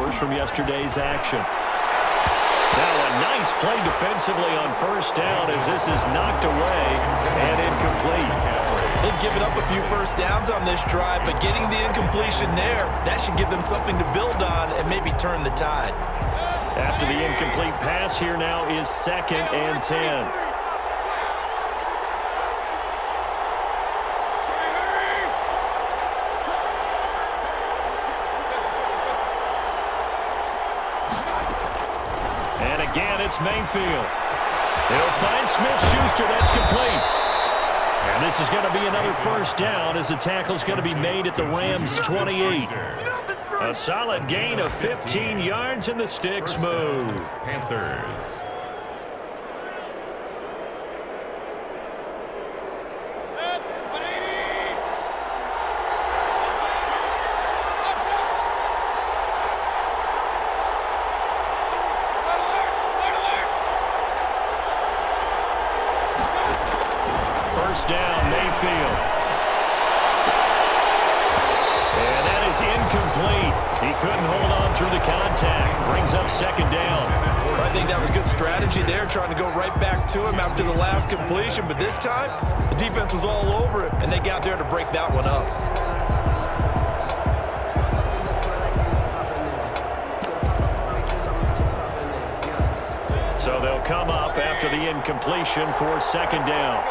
turnovers from yesterday's action. Now a nice play defensively on first down as this is knocked away and incomplete. They've given up a few first downs on this drive, but getting the incompletion there, that should give them something to build on and maybe turn the tide. After the incomplete pass, here now is 2nd and 10. And again, it's Mayfield. He'll find Smith-Schuster. That's complete. And this is going to be another first down as the tackle's going to be made at the Rams' 28. A solid gain of 15 yards and the sticks move. Panthers. First down, Mayfield. And that is incomplete. He couldn't hold on through the contact. Brings up 2nd down. I think that was good strategy there, trying to go right back to him after the last completion. But this time, the defense was all over it, and they got there to break that one up. So they'll come up after the incompletion for 2nd down.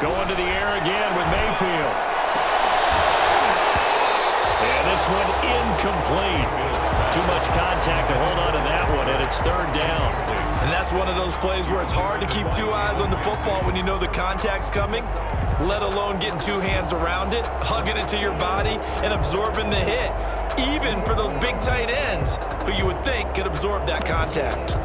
Going to the air again with Mayfield. And this one incomplete. Too much contact to hold on to that one, and it's 3rd down. And that's one of those plays where it's hard to keep two eyes on the football when you know the contact's coming, let alone getting two hands around it, hugging it to your body, and absorbing the hit, even for those big tight ends who you would think could absorb that contact.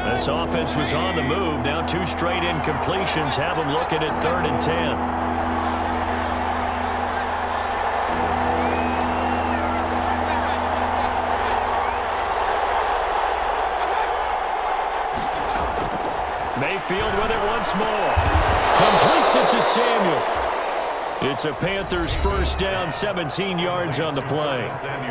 This offense was on the move. Now 2 straight incompletions have them looking at 3rd and 10. Mayfield with it once more. Completes it to Samuel. It's a Panthers first down, 17 yards on the play.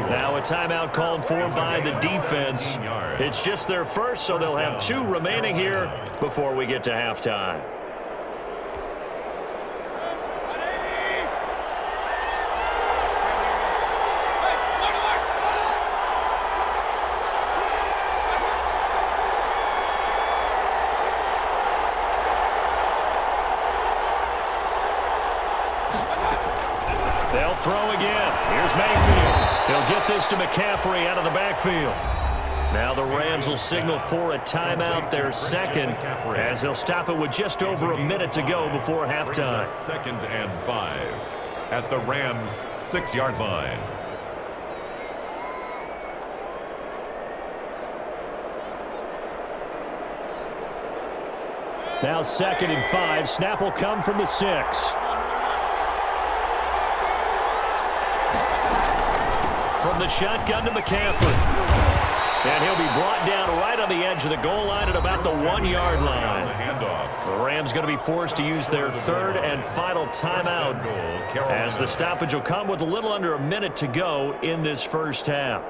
Now a timeout called for by the defense. It's just their first, so they'll have 2 remaining here before we get to halftime. They'll throw again. Here's Mayfield. He'll get this to McCaffrey out of the backfield. Now the Rams will signal for a timeout, their 2nd, as they'll stop it with just over a minute to go before halftime. 2nd and 5 at the Rams' 6-yard line. Now 2nd and 5. Snap will come from the 6. From the shotgun to McCaffrey. And he'll be brought down right on the edge of the goal line at about the 1-yard line. The Rams going to be forced to use their 3rd and final timeout as the stoppage will come with a little under a minute to go in this first half.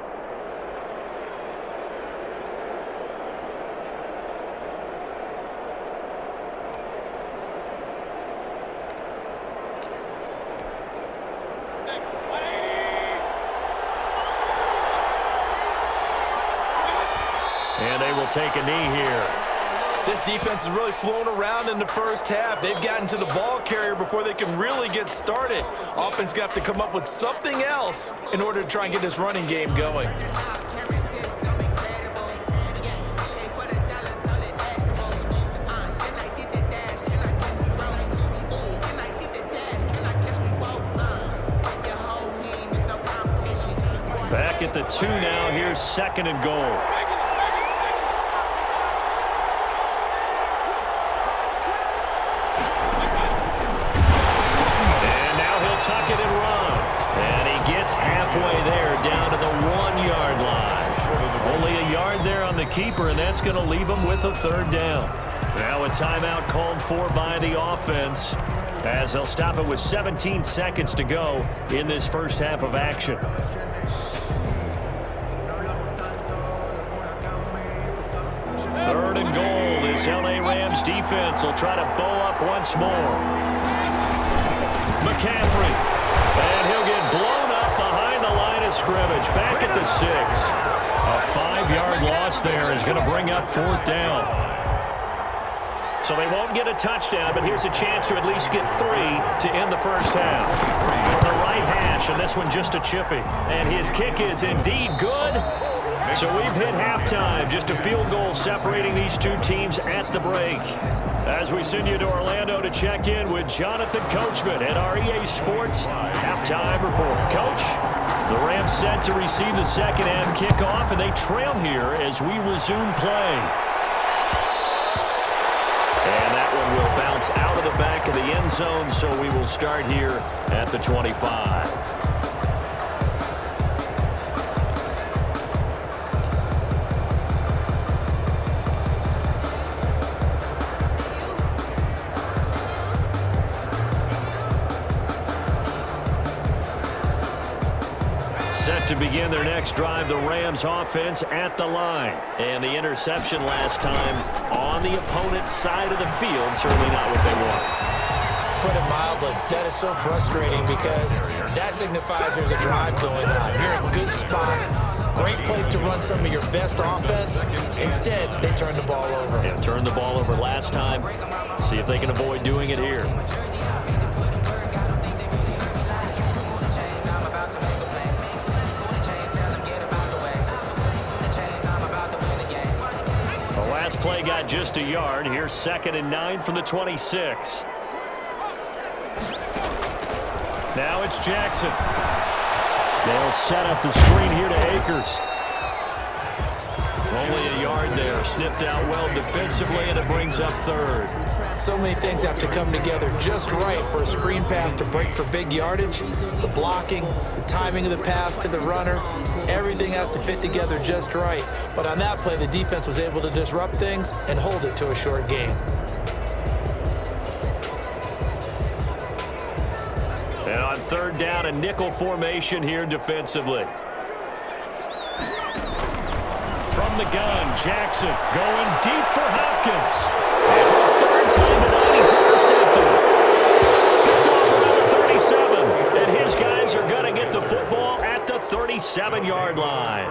And they will take a knee here. This defense has really flown around in the first half. They've gotten to the ball carrier before they can really get started. Offense going to have to come up with something else in order to try and get this running game going. Back at the 2 now. Here's 2nd and goal. Tuck it and run. And he gets halfway there down to the keeper, and that's going to leave them with a third down. Now a timeout called for by the offense, as they'll stop it with 17 seconds to go in this first half of action. Third and goal. This LA Rams defense will try to bow up once more. McCaffrey. And he'll get blown up behind the line of scrimmage. Back at the 6. A 5-yard loss there is going to bring up fourth down. So they won't get a touchdown, but here's a chance to at least get 3 to end the first half. The right hash, and this one just a chippy. And his kick is indeed good. So we've hit halftime. Just a field goal separating these two teams at the break. As we send you to Orlando to check in with Jonathan Coachman at our EA Sports Halftime Report. Coach, the Rams set to receive the second half kickoff, and they trail here as we resume play. And that one will bounce out of the back of the end zone, so we will start here at the 25. Set to begin their next drive, the Rams offense at the line. And the interception last time on the opponent's side of the field, certainly not what they want. Put it mildly, that is so frustrating because that signifies there's a drive going on. You're in a good spot, great place to run some of your best offense. Instead, they turn the ball over. Yeah, turned the ball over last time. See if they can avoid doing it here. Play got just a yard. Here's 2nd and 9 from the 26. Now it's Jackson. They'll set up the screen here to Akers. Only a yard there. Sniffed out well defensively, and it brings up third. So many things have to come together just right for a screen pass to break for big yardage. The blocking, the timing of the pass to the runner, everything has to fit together just right. But on that play, the defense was able to disrupt things and hold it to a short gain. And on third down, a nickel formation here defensively. From the gun, Jackson going deep for Hopkins. And for the third time tonight, he's intercepted. Picked off around the 37. And his guys are going to get the football at the 37-yard line.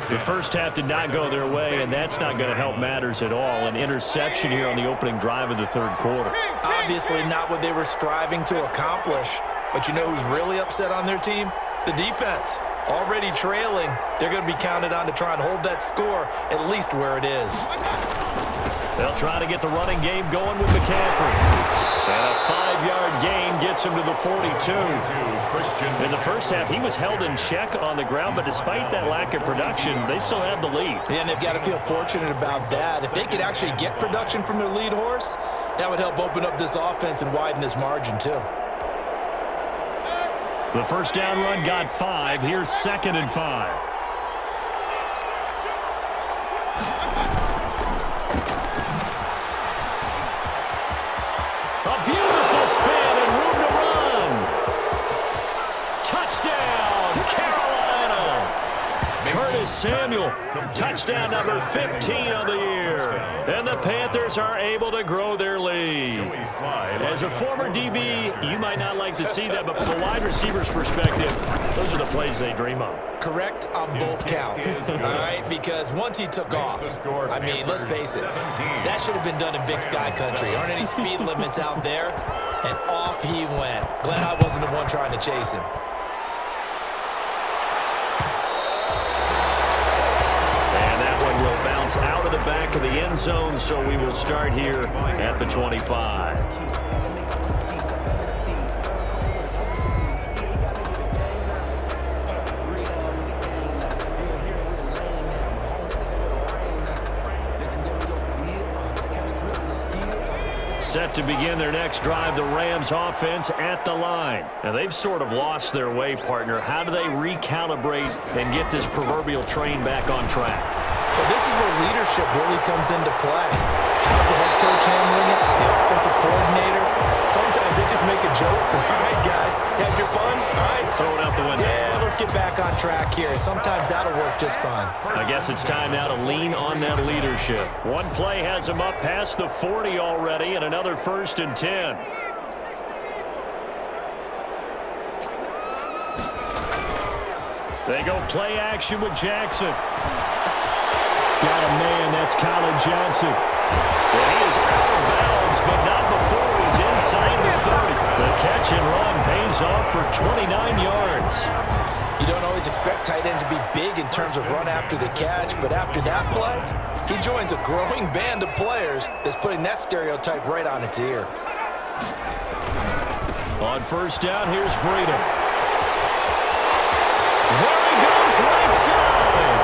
The first half did not go their way, and that's not going to help matters at all. An interception here on the opening drive of the third quarter. Obviously not what they were striving to accomplish. But you know who's really upset on their team? The defense. Already trailing, they're going to be counted on to try and hold that score at least where it is. They'll try to get the running game going with McCaffrey. And a 5-yard gain gets him to the 42. In the first half, he was held in check on the ground, but despite that lack of production, they still have the lead. And they've got to feel fortunate about that. If they could actually get production from their lead horse, that would help open up this offense and widen this margin too. The first down run got 5. Here's 2nd and 5. A beautiful spin and room to run. Touchdown, Carolina. Curtis Samuel, touchdown number 15 of the year. And the Panthers are able to grow their lead. As a former DB, you might not like to see that, but from a wide receiver's perspective, those are the plays they dream of. Correct on both counts, all right? Because once he took off, I mean, let's face it, that should have been done in Big Sky country. Aren't any speed limits out there? And off he went. Glad I wasn't the one trying to chase him. Out of the back of the end zone, so we will start here at the 25. Set to begin their next drive, the Rams offense at the line. Now, they've sort of lost their way, partner. How do they recalibrate and get this proverbial train back on track? But this is where leadership really comes into play. How's the head coach handling it? The offensive coordinator? Sometimes they just make a joke. All right, guys, had your fun? All right. Throw it out the window. Yeah, let's get back on track here. And sometimes that'll work just fine. I guess it's time now to lean on that leadership. One play has him up past the 40 already, and another 1st and 10. They go play action with Jackson. Got a man, that's Colin Johnson. And he is out of bounds, but not before he's inside the 30. The catch and run pays off for 29 yards. You don't always expect tight ends to be big in terms of run after the catch, but after that play, he joins a growing band of players that's putting that stereotype right on its ear. On 1st down, here's Breida. There he goes, right side.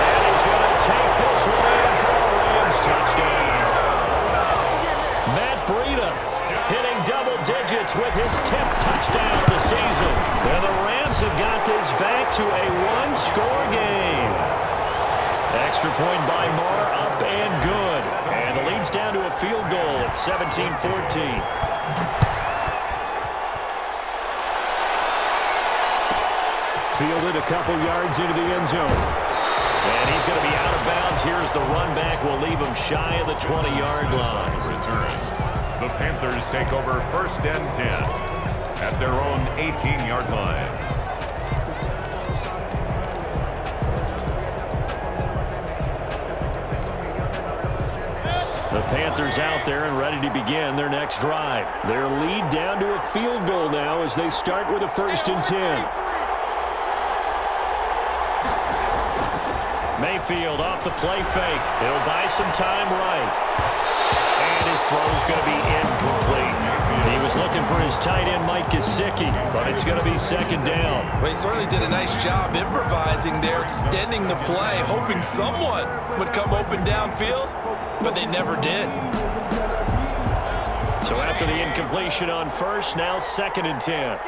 And he's going to take this one in for a Rams touchdown. Matt Breida hitting double digits with his 10th touchdown of the season. And the Rams have got this back to a one-score game. Extra point by Marr, up and good. And the lead's down to a field goal at 17-14. Fielded a couple yards into the end zone. And he's going to be out of bounds. Here's the run back. Will leave him shy of the 20-yard line. Return. The Panthers take over 1st and 10 at their own 18-yard line. The Panthers out there and ready to begin their next drive. Their lead down to a field goal now as they start with a 1st and 10. Mayfield off the play fake. He'll buy some time right. And his throw's going to be incomplete. He was looking for his tight end, Mike Gesicki, but it's going to be 2nd down. Well, he certainly did a nice job improvising there, extending the play, hoping someone would come open downfield, but they never did. So after the incompletion on 1st, now 2nd and 10.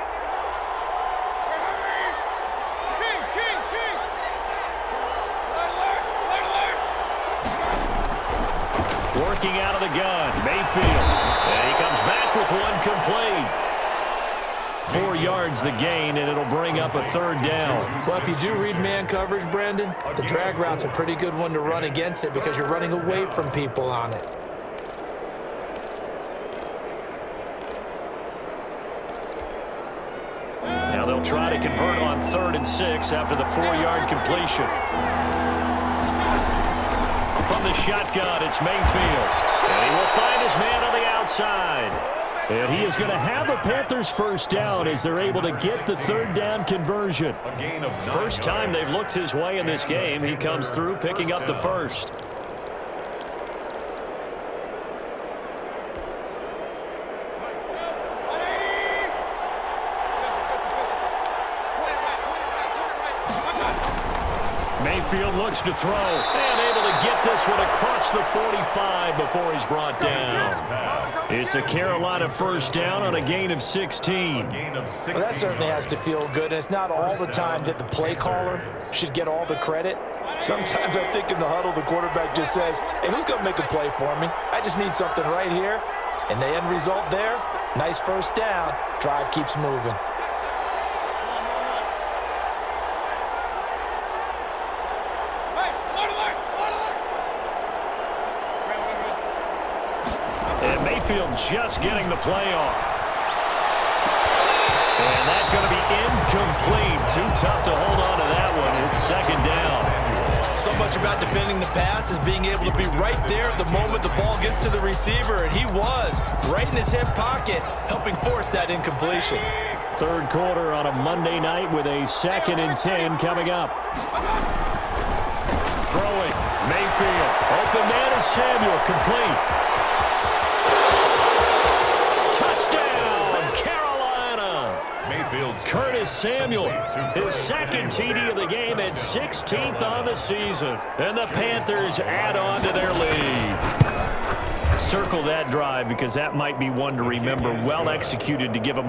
Working out of the gun, Mayfield. And he comes back with one complete. 4 yards the gain, and it'll bring up a 3rd down. Well, if you do read man coverage, Brandon, the drag route's a pretty good one to run against it because you're running away from people on it. Now they'll try to convert on 3rd and 6 after the 4-yard completion. From the shotgun, it's Mayfield. And he will find his man on the outside. And he is going to have a Panthers 1st down as they're able to get the 3rd down conversion. First time they've looked his way in this game. He comes through picking up the 1st. Mayfield looks to throw and able to get this one across the 45 before he's brought down. It's a Carolina 1st down on a gain of 16. Well, that certainly has to feel good. And it's not all the time that the play caller should get all the credit. Sometimes I think in the huddle, the quarterback just says, hey, who's going to make a play for me? I just need something right here. And the end result there, nice 1st down. Drive keeps moving. And Mayfield just getting the play off. And that's going to be incomplete. Too tough to hold on to that one. It's 2nd down. So much about defending the pass is being able to be right there at the moment the ball gets to the receiver, and he was right in his hip pocket, helping force that incompletion. 3rd quarter on a Monday night with a 2nd and 10 coming up. Throwing, Mayfield. Open man is Samuel, complete. Touchdown, Carolina. Curtis Samuel, his 2nd TD of the game and 16th on the season. And the Panthers add on to their lead. Circle that drive because that might be one to remember. Well executed to give them